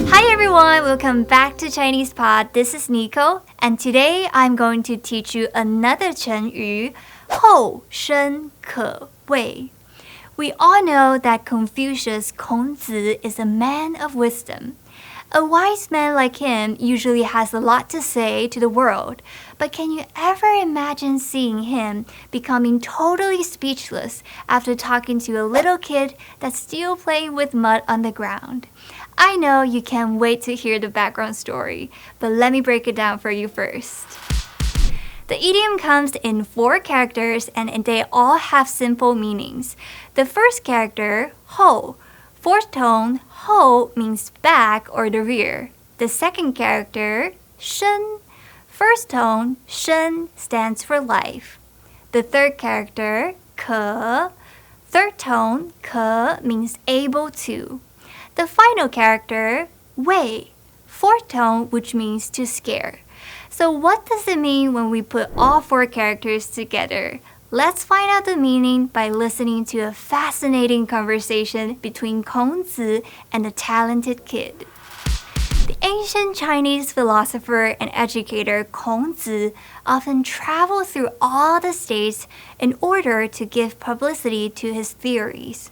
Hi everyone, welcome back to ChinesePod. This is Nico, and today I'm going to teach you another 成语, 后生可畏. We all know that Confucius, 孔子, is a man of wisdom. A wise man like him usually has a lot to say to the world, but can you ever imagine seeing him becoming totally speechless after talking to a little kid that's still playing with mud on the ground? I know you can't wait to hear the background story, but let me break it down for you first. The idiom comes in 4 characters and they all have simple meanings. The first character, 后, fourth tone, 后means back or the rear. The second character, 生, first tone, 生 stands for life. The third character, 可, third tone, 可 means able to. The final character, 畏, fourth tone, which means to scare. So what does it mean when we put all 4 characters together? Let's find out the meaning by listening to a fascinating conversation between Kongzi and a talented kid. The ancient Chinese philosopher and educator Kongzi often traveled through all the states in order to give publicity to his theories.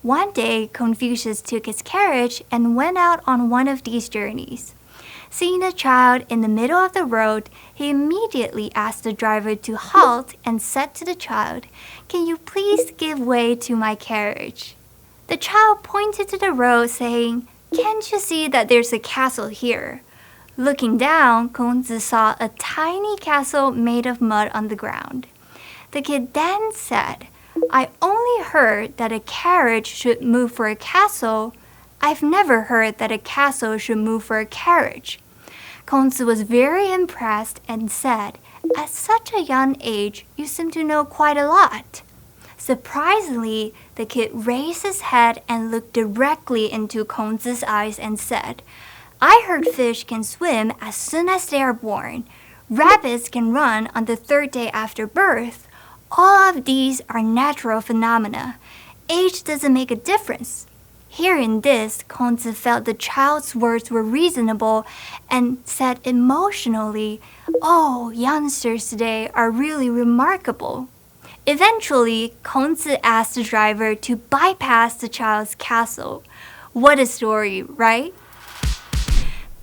One day, Confucius took his carriage and went out on one of these journeys. Seeing a child in the middle of the road, he immediately asked the driver to halt and said to the child, "Can you please give way to my carriage?" The child pointed to the road saying, "Can't you see that there's a castle here?" Looking down, Kongzi saw a tiny castle made of mud on the ground. The kid then said, "I only heard that a carriage should move for a castle. I've never heard that a castle should move for a carriage." Kongzi was very impressed and said, "At such a young age, you seem to know quite a lot." Surprisingly, the kid raised his head and looked directly into Kongzi's eyes and said, "I heard fish can swim as soon as they are born. Rabbits can run on the 3rd day after birth. All of these are natural phenomena. Age doesn't make a difference." Hearing this, Kongzi felt the child's words were reasonable and said emotionally, "Oh, youngsters today are really remarkable." Eventually, Kongzi asked the driver to bypass the child's castle. What a story, right?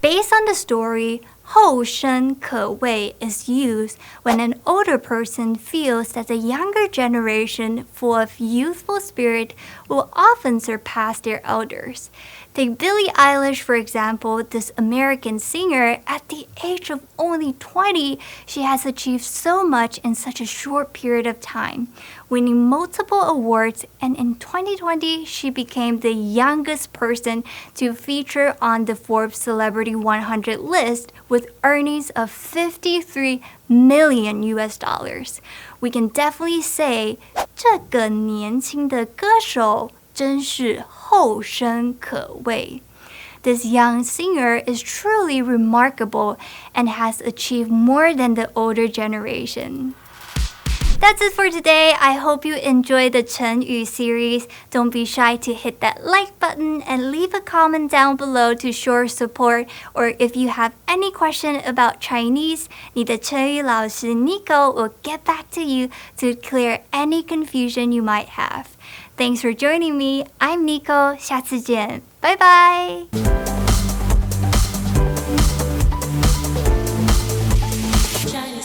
Based on the story, 后生可畏 is used when an older person feels that the younger generation, full of youthful spirit, will often surpass their elders. Take Billie Eilish, for example, this American singer. At the age of only 20, she has achieved so much in such a short period of time, winning multiple awards, and in 2020, she became the youngest person to feature on the Forbes Celebrity 100 list with earnings of $53 million US. We can definitely say, 这个年轻的歌手真是后生可畏. This young singer is truly remarkable and has achieved more than the older generation. That's it for today. I hope you enjoyed the 成语 series. Don't be shy to hit that like button and leave a comment down below to show your support. Or if you have any question about Chinese, 你的成语老师 Nico will get back to you to clear any confusion you might have. Thanks for joining me. I'm Nico. 下次见. Bye bye.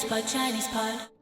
ChinesePod.